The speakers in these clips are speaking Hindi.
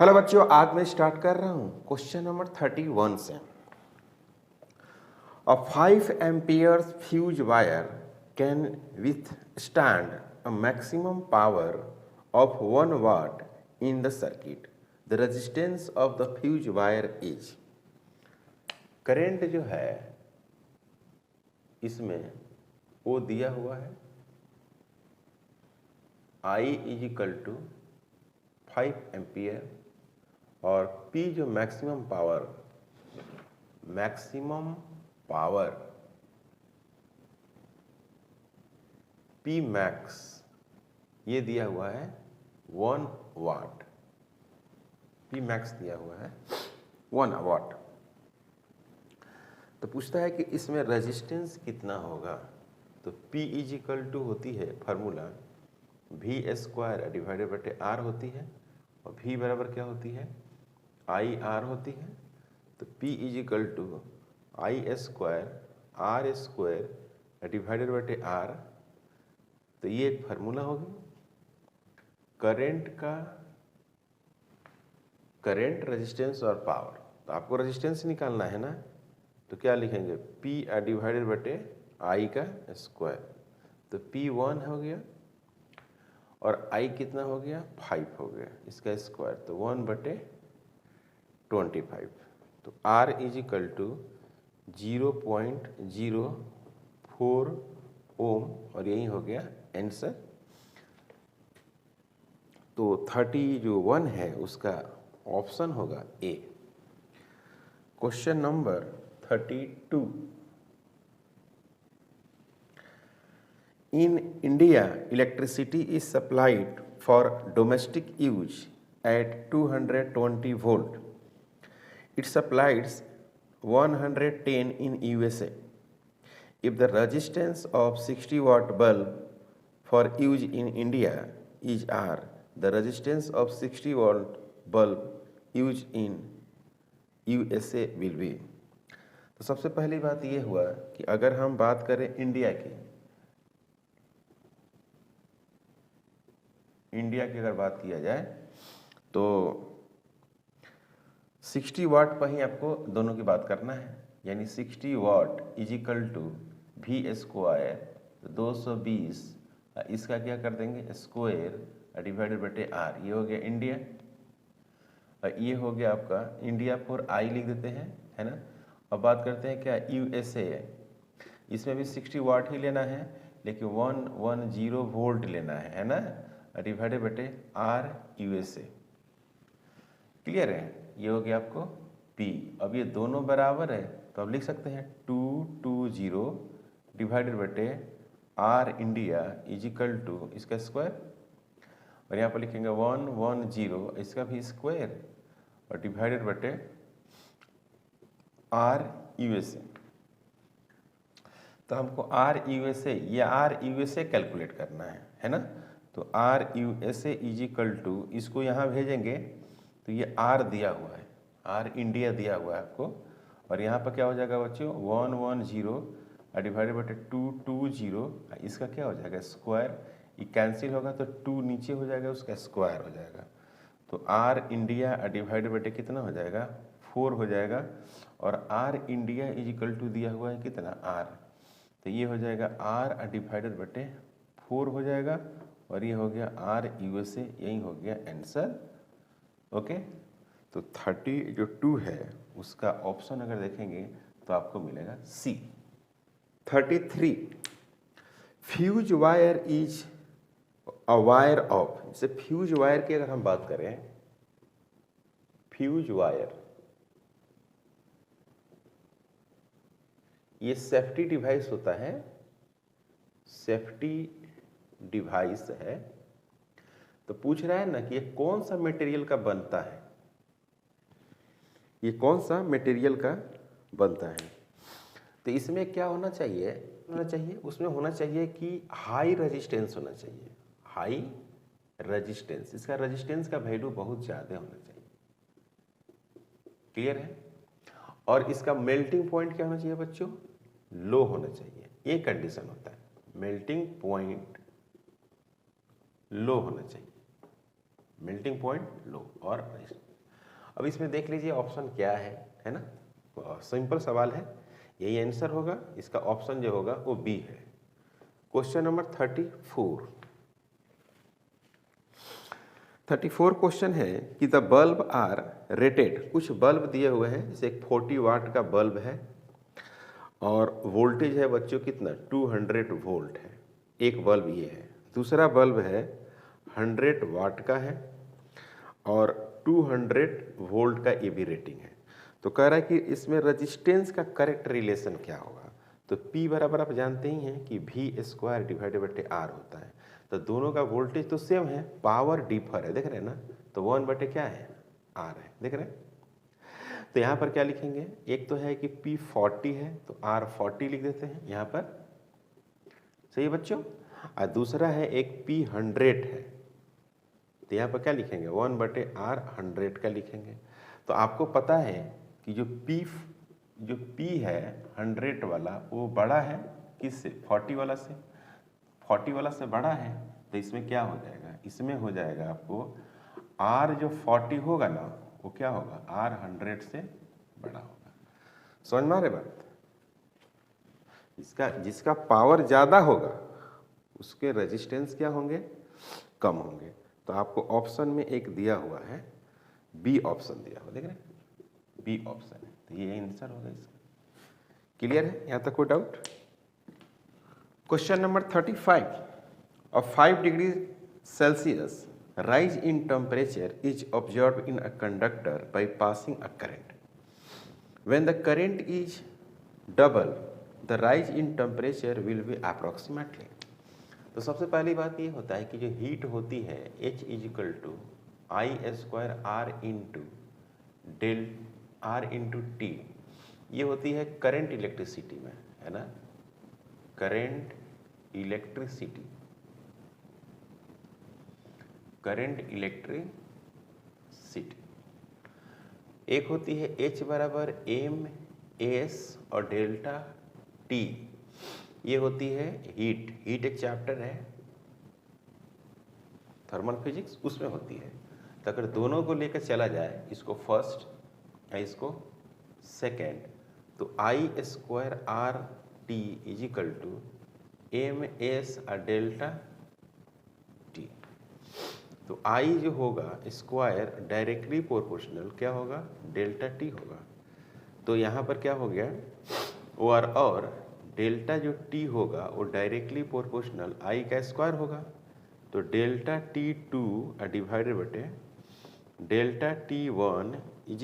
हेलो बच्चों, आज मैं स्टार्ट कर रहा हूं क्वेश्चन नंबर 31 से। A 5 amperes fuse wire can withstand a maximum power of 1 watt in the circuit. The resistance of the fuse wire is। Current जो है इसमें वो दिया हुआ है I is equal to 5 ampere और P जो मैक्सिमम पावर P मैक्स ये दिया हुआ है 1 वाट। P मैक्स दिया हुआ है 1 वाट। तो पूछता है कि इसमें रेजिस्टेंस कितना होगा। तो P इज इक्वल टू होती है फार्मूला V स्क्वायर डिवाइडेड बटे R होती है और V बराबर क्या होती है I R होती है। तो P is equal to I square R square divided बटे R। तो ये एक फार्मूला होगी करंट रेजिस्टेंस और पावर। तो आपको रेजिस्टेंस निकालना है ना, तो क्या लिखेंगे P डिवाइडेड बटे I का स्क्वायर। तो P 1 हो गया और I कितना हो गया 5 हो गया, इसका स्क्वायर तो 1 बटे 25। तो R इज इक्वल टू 0.04 ओम और यही हो गया आंसर। तो 31 है उसका ऑप्शन होगा A. Question number 32। In India, electricity is supplied for domestic use at 220 volt. It supplies 110 in USA. If the resistance of 60 watt bulb for use in India is R, the resistance of 60 watt bulb used in USA will be। तो सबसे पहली बात ये हुआ कि अगर हम बात करें इंडिया की अगर बात किया जाए तो 60 वाट पर ही आपको दोनों की बात करना है, यानी 60 watt is equal to V square 220 इसका क्या कर देंगे स्क्वायर डिवाइडेड बटे R। ये हो गया इंडिया और ये हो गया आपका इंडिया फॉर I लिख देते हैं, है ना। अब बात करते हैं क्या USA। इसमें भी 60 वाट ही लेना है लेकिन 110 वोल्ट लेना है ना, डिवाइडेड बटे R USA। क्लियर है, ये हो गया आपको P। अब ये दोनों बराबर है तो अब लिख सकते हैं 220 डिवाइडेड बटे R India is equal to इसका स्क्वायर और यहाँ पर लिखेंगे 110 इसका भी स्क्वायर और डिवाइडेड बटे R USA। तो हमको R USA या R USA कैलकुलेट करना है ना। तो R USA is equal to इसको यहाँ भेजेंगे तो ये R दिया हुआ है, R इंडिया दिया हुआ है आपको और यहाँ पर क्या हो जाएगा बच्चों 110 डिवाइडेड बटे 220 इसका क्या हो जाएगा स्क्वायर। ये कैंसिल होगा तो 2 नीचे हो जाएगा उसका स्क्वायर हो जाएगा। तो R इंडिया डिवाइडेड बटे कितना हो जाएगा 4 हो जाएगा और R India is equal to दिया हुआ है कितना R। तो ये हो जाएगा R डिवाइडेड बटे 4 हो जाएगा और ये हो गया R USA, यही हो गया आंसर। ओके, तो 32 है उसका ऑप्शन अगर देखेंगे तो आपको मिलेगा C। 33 fuse wire is a wire of. जैसे फ्यूज वायर की अगर हम बात करें, फ्यूज वायर ये सेफ्टी डिवाइस होता है, सेफ्टी डिवाइस है। तो पूछ रहा है ना कि ये कौन सा मटेरियल का बनता है, ये कौन सा मटेरियल का बनता है। तो इसमें क्या होना चाहिए उसमें होना चाहिए कि हाई रेजिस्टेंस होना चाहिए, हाई रेजिस्टेंस। इसका रेजिस्टेंस का वैल्यू बहुत ज़्यादा होना चाहिए। क्लियर है। और इसका मेल्टिंग पॉइंट क्या होना चाहिए बच्चों लो होना चाहिए। ये कंडीशन होता है, मेल्टिंग पॉइंट लो होना चाहिए, मेल्टिंग पॉइंट लो और अब इसमें देख लीजिए ऑप्शन क्या है ना, सिंपल सवाल है, यही आंसर होगा, इसका ऑप्शन जो होगा वो बी है। क्वेश्चन नंबर 34 क्वेश्चन है कि द बल्ब आर रेटेड, कुछ बल्ब दिए हुए हैं, जैसे एक 40 वाट का बल्ब है और वोल्टेज है बच्चों कितना 200 वोल्ट है, एक बल्ब ये है। दूसरा बल्ब है 100 वाट का है और 200 वोल्ट का ये भी रेटिंग है। तो कह रहा है कि इसमें रजिस्टेंस का करेक्ट रिलेशन क्या होगा। तो P बराबर आप जानते ही हैं कि V² डिवाइडेड बाई R होता है। तो दोनों का वोल्टेज तो सेम है, पावर डिफर है, देख रहे हैं ना, तो 1/, क्या है, R है, देख रहे हैं। तो यहाँ पर क्या लिखेंगे, एक तो है कि P 40 है तो R 40 लिख देते हैं यहाँ पर, सही है बच्चों। और दूसरा है एक P 100 है तो यहाँ पर क्या लिखेंगे 1/R 100 का लिखेंगे। तो आपको पता है कि जो P है 100 वाला वो बड़ा है किससे, 40 वाला से, 40 वाला से बड़ा है। तो इसमें क्या हो जाएगा, इसमें हो जाएगा आपको R जो 40 होगा ना वो क्या होगा, R 100 से बड़ा होगा। समझ में आ रही बात, जिसका पावर ज़्यादा होगा उसके रेजिस्टेंस क्या होंगे, कम होंगे। तो आपको ऑप्शन में एक दिया हुआ है, बी ऑप्शन दिया हुआ, देख रहे हैं, बी ऑप्शन है, तो ये आंसर होगा इसका। क्लियर है, यहाँ तक कोई doubt. Question number 35, a 5 degree Celsius rise in temperature is observed in a conductor by passing a current. When the current is double, the rise in temperature will be approximately. तो सबसे पहली बात ये होता है कि जो हीट होती है H = I² R into T, ये होती है करंट इलेक्ट्रिसिटी में, है ना, करंट इलेक्ट्रिसिटी, करंट इलेक्ट्रिसिटी। एक होती है H बराबर MS और डेल्टा T, ये होती है हीट एक चैप्टर है थर्मल फिजिक्स, उसमें होती है। तो अगर दोनों को लेकर चला जाए, इसको फर्स्ट या इसको सेकेंड, तो I² RT = MS और डेल्टा T। तो I जो होगा स्क्वायर डायरेक्टली प्रोपोर्शनल क्या होगा, डेल्टा T होगा। तो यहाँ पर क्या हो गया, और डेल्टा जो T होगा वो डायरेक्टली प्रोपोर्शनल I का स्क्वायर होगा। तो डेल्टा T2 डिवाइडेड बटे डेल्टा T1 =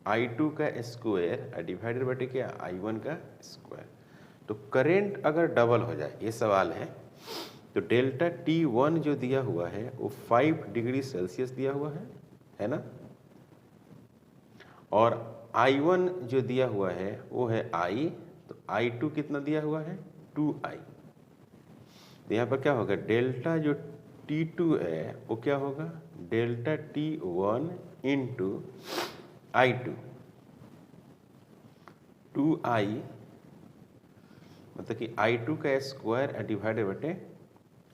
I2 का स्क्वायर डिवाइडेड बटे क्या, I1 का स्क्वायर। तो करेंट अगर डबल हो जाए, ये सवाल है, तो डेल्टा T1 जो दिया हुआ है वो 5 डिग्री सेल्सियस दिया हुआ है ना, और I1 जो दिया हुआ है वो है I, तो I2 कितना दिया हुआ है 2I। तो यहाँ पर क्या होगा, डेल्टा जो T2 है वो क्या होगा, delta T1 into I2, 2I, मतलब कि I2 का स्क्वायर डिवाइडेड बटे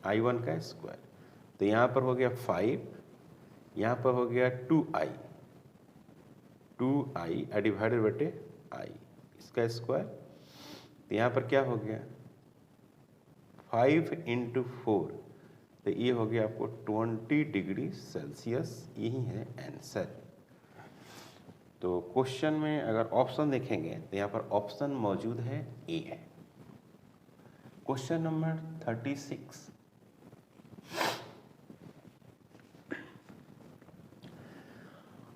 I1 का स्क्वायर। तो यहाँ पर हो गया 5, यहाँ पर हो गया 2I डिवाइडेड बटे I, इसका स्क्वायर। तो यहाँ पर क्या हो गया 5 × 4, तो ये हो गया आपको 20 डिग्री सेल्सियस, यही है आंसर। तो क्वेश्चन में अगर ऑप्शन देखेंगे तो यहाँ पर ऑप्शन मौजूद है, ए है। Question number 36,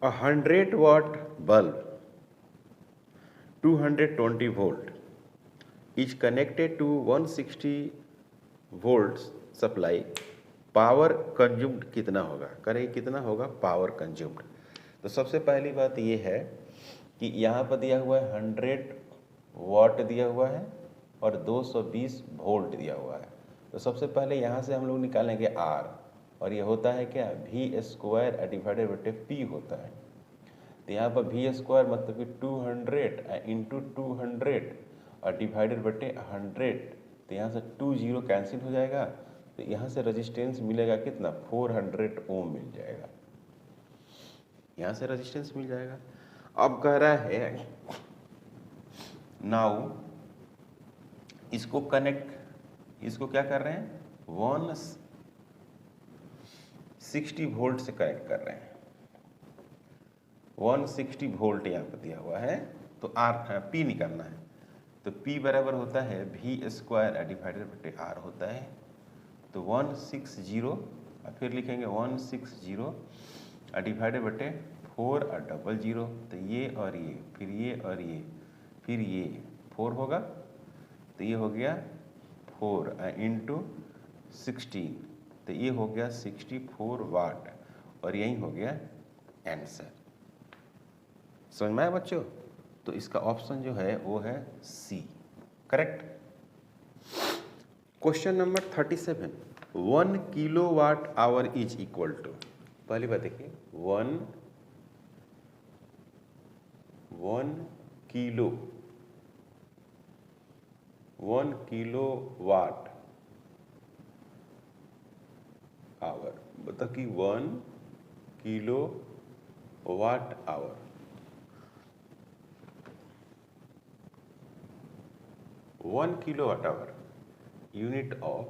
a 100 watt bulb 220 volt is connected to 160 volts supply, power consumed कितना होगा, करें कितना होगा पावर कंज्यूम्ड। तो सबसे पहली बात ये है कि यहाँ पर दिया हुआ है 100 वाट दिया हुआ है और 220 वोल्ट दिया हुआ है। तो सबसे पहले यहाँ से हम लोग निकालेंगे R, और ये होता है क्या V² डिवाइडेड बटे P होता है। तो यहाँ पर V² मतलब कि 200 इंटू 200 और डिवाइडेड बटे 100, तो यहाँ से 20 कैंसिल हो जाएगा। तो यहाँ से रेजिस्टेंस मिलेगा कितना 400 ओम मिल जाएगा। यहाँ से रेजिस्टेंस मिल जाएगा। अब कह रहा है नाउ इसको कनेक्ट, इसको क्या कर रहे हैं 160 वोल्ट से कनेक्ट कर रहे हैं। 160 वोल्ट यहाँ पर दिया हुआ है, तो आर पी निकालना है। तो P बराबर होता है V² डिवाइडेड बटे R होता है। तो 160 और फिर लिखेंगे 160 डिवाइडेड बटे 4 और 00। तो ये और ये, फिर ये और ये, फिर ये 4 होगा। तो ये हो गया 4 इंटू 16, तो ये हो गया 64 वाट और यही हो गया आंसर। समझ में आया बच्चों? तो इसका ऑप्शन जो है वो है C, correct. Question number 37, 1 kilowatt hour is equal to, पहली बात देखिए 1 किलोवाट आवर, बता कि 1 kilowatt hour unit of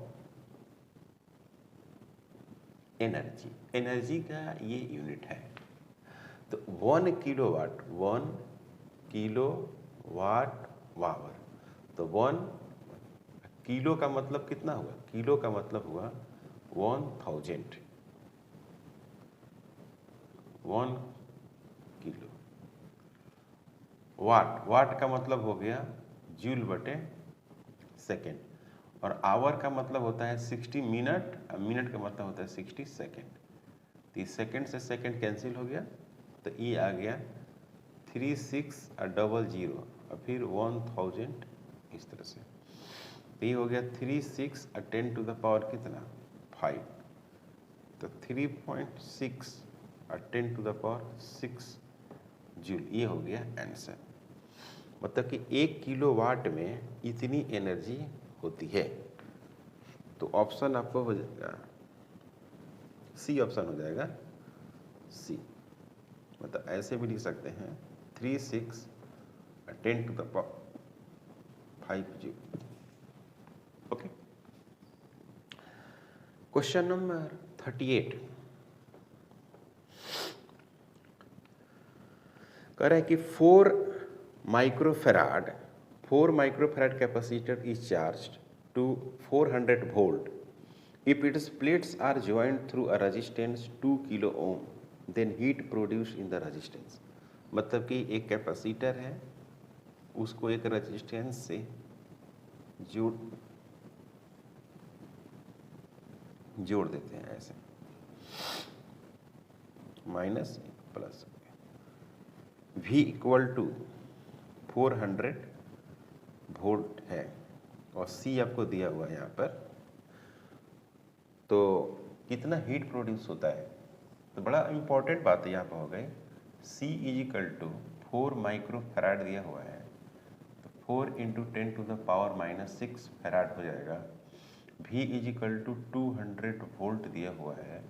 energy, energy का ये यूनिट है। तो 1 किलोवाट आवर, तो 1 किलो का मतलब कितना हुआ, किलो का मतलब हुआ 1000, 1 किलो। वाट का मतलब हो गया जूल बटे सेकेंड, और आवर का मतलब होता है 60 मिनट, और मिनट का मतलब होता है 60 सेकेंड। तो इस सेकेंड से सेकेंड कैंसिल हो गया, तो ये आ गया 3600 और फिर 1000 इस तरह से। तो ये हो गया 36 और 10 टू द पावर कितना 5, तो 3.6 और 10 टू द पावर 6 जूल, ये हो गया आंसर। मतलब कि 1 किलोवाट में इतनी एनर्जी होती है। तो ऑप्शन आपको हो जाएगा सी, ऑप्शन हो जाएगा सी। मतलब ऐसे भी लिख सकते हैं 36 और 10 to the power 5 joule. Okay. Question number 38 कह रहा है कि 4 microfarad capacitor is charged to 400 volt. If its plates are joined through a resistance 2 kilo ohm, then heat produced in the resistance. मतलब कि एक कैपेसिटर है, उसको एक रेजिस्टेंस से जोड़ देते हैं ऐसे, minus plus, V equal to 400 volt है और C आपको दिया हुआ है यहाँ पर। तो कितना हीट प्रोड्यूस होता है, तो बड़ा इंपॉर्टेंट बात यहाँ पर हो गई। C is equal to 4 microfarad दिया हुआ है, तो 4 into 10 to the power -6 farad हो जाएगा। V is equal to 200 volt दिया हुआ है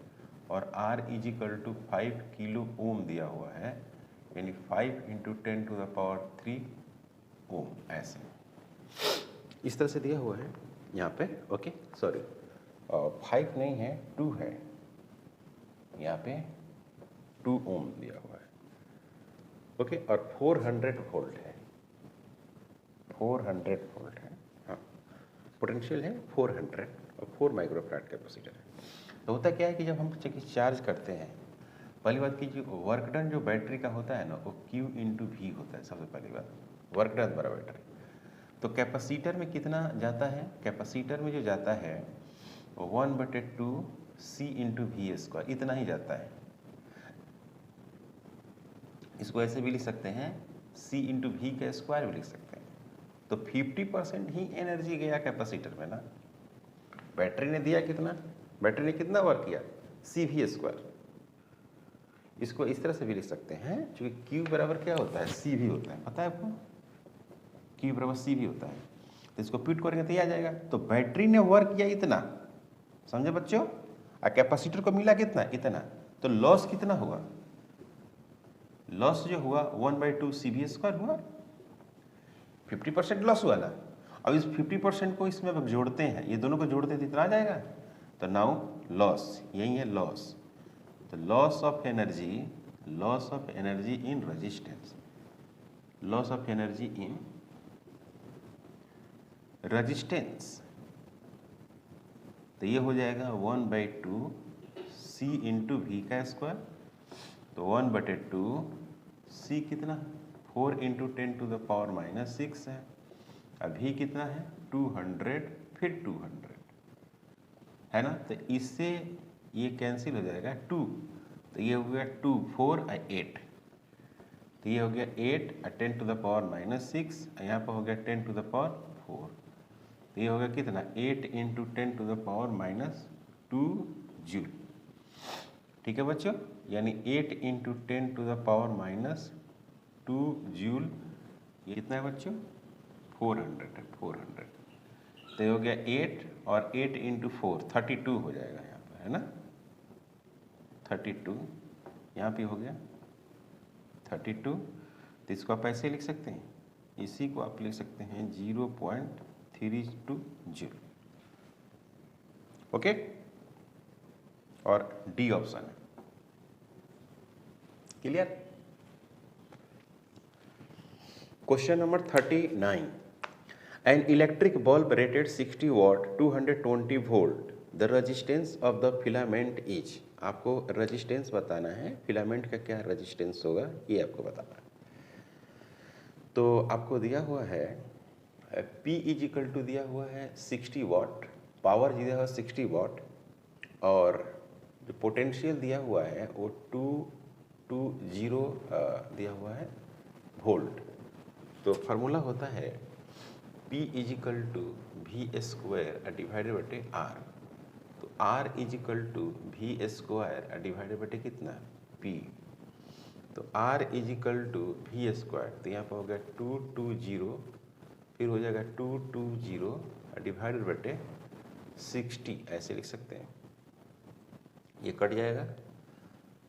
और R is equal to 5 kilo ohm दिया हुआ है, यानी 5 into 10 to the power 3 ohm, ऐसे इस तरह से दिया हुआ है यहाँ पे। ओके, सॉरी 5 नहीं है, 2 है, यहाँ पे 2 ओम दिया हुआ है। ओके, और 400 वोल्ट है, 400 वोल्ट है, हाँ, पोटेंशियल है 400 और 4 माइक्रोफैराड कैपेसिटर है। तो होता क्या है कि जब हम चार्ज करते हैं, पहली बात की जो वर्क डन जो बैटरी का होता है ना, वो Q इंटू V होता है। सबसे पहली बात वर्क डन बराबर बैटरी। तो कैपेसिटर में कितना जाता है, कैपेसिटर में जो जाता है 1/2 C इंटू V², इतना ही जाता है। इसको ऐसे भी लिख सकते हैं, C इंटू V का स्क्वायर भी लिख सकते हैं। तो 50% ही एनर्जी गया कैपेसिटर में ना। बैटरी ने दिया कितना, बैटरी ने कितना वर्क किया, CV²। इसको इस तरह से भी लिख सकते हैं, क्योंकि Q बराबर क्या होता है, CV होता है, पता है आपको, Q बराबर CV होता है। तो इसको पुट करेंगे तो ये आ जाएगा। तो बैटरी ने वर्क किया इतना, समझे बच्चों, और कैपेसिटर को मिला कितना, इतना। तो लॉस कितना हुआ, लॉस जो हुआ 1/2 CV² हुआ, 50% लॉस हुआ ना। अब इस 50% को इसमें अब जोड़ते हैं, ये दोनों को जोड़ते हैं तो इतना आ जाएगा। तो नाउ लॉस, यही है लॉस। तो loss of energy in resistance, loss of energy in resistance, तो ये हो जाएगा 1/2 C इंटू वी का स्क्वायर। तो 1/2 C कितना, 4 इंटू 10⁻⁻6 है। अभी कितना है 200, फिर 200 है ना। तो इससे ये कैंसिल हो जाएगा 2, तो ये हो गया 2 4 8, तो ये हो गया 8 10⁻⁻6, यहाँ पर हो गया 10⁴, तो ये हो गया कितना 8 इंटू 10⁻⁻2 जूल। ठीक है बच्चों, यानी 8 इंटू 10⁻⁻2 जूल, ये कितना है बच्चों 400 है, 400। तो ये हो गया 8 और 8 इंटू 4 32 हो जाएगा यहाँ पर, है ना 32, यहाँ पे हो गया 32। तो इसको आप ऐसे लिख सकते हैं, इसी को आप लिख सकते हैं 0.32 जूल। ओके, और डी ऑप्शन है। Clear. Question number 39, an electric bulb rated 60 watt 220 volt, the resistance of the filament is. आपको रेजिस्टेंस बताना है, फिलामेंट का क्या रेजिस्टेंस होगा ये आपको बताना है। तो आपको दिया हुआ है P इज इक्वल टू दिया हुआ है 60 वाट, पावर दिया हुआ 60 वाट, और जो पोटेंशियल दिया हुआ है वो 220 दिया हुआ है वोल्ट। तो फार्मूला होता है P is equal to V² divided बटे R। तो R is equal to V² divided बटे कितना P। तो R is equal to V², तो यहाँ पर हो गया 220, फिर हो जाएगा 220 डिवाइडेड बटे 60, ऐसे लिख सकते हैं, ये कट जाएगा।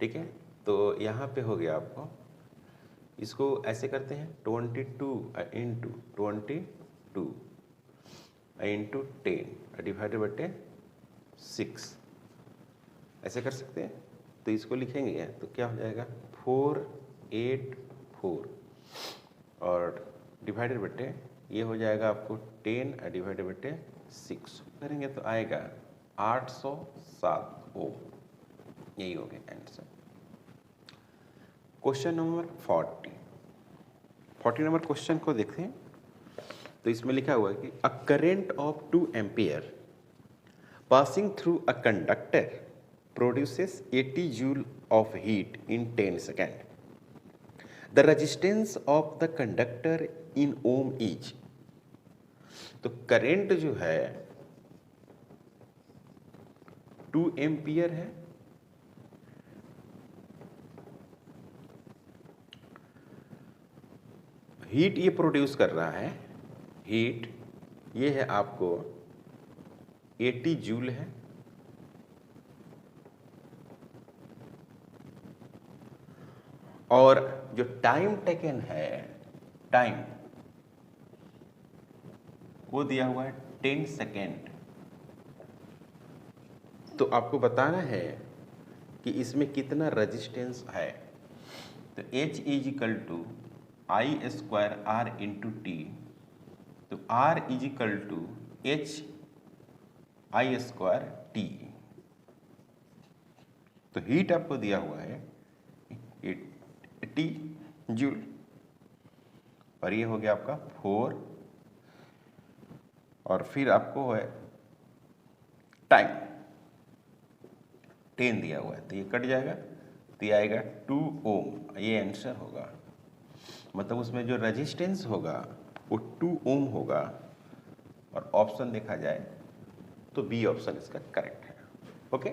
ठीक है, तो यहाँ पे हो गया आपको, इसको ऐसे करते हैं 22 इंटू 10 डिवाइडेड बटे 6, ऐसे कर सकते हैं। तो इसको लिखेंगे तो क्या हो जाएगा 484 और डिवाइडेड बटे ये हो जाएगा आपको 10 डिवाइडेड बटे 6 करेंगे तो आएगा 807 ओम। यही हो गया answer. Question number 40 number question को देखते हैं। तो इसमें लिखा हुआ है कि a current of 2 ampere passing through a conductor produces 80 joule of heat in 10 second. The resistance of the conductor in ohm is. तो करंट जो है 2 एम्पियर है, हीट ये प्रोड्यूस कर रहा है, हीट ये है आपको 80 जूल है, और जो टाइम टेकन है, टाइम वो दिया हुआ है 10 सेकेंड। तो आपको बताना है कि इसमें कितना रेजिस्टेंस है। तो H is equal to I² R into T. तो R is equal to H I² T। तो हीट आपको दिया हुआ है 80 जूल, और ये हो गया आपका 4, और फिर आपको है टाइम 10 दिया हुआ है, तो ये कट जाएगा, तो ये आएगा 2 ओम। ये आंसर होगा, मतलब उसमें जो रेजिस्टेंस होगा वो 2 ओम होगा, और ऑप्शन देखा जाए तो बी ऑप्शन इसका करेक्ट है। ओके।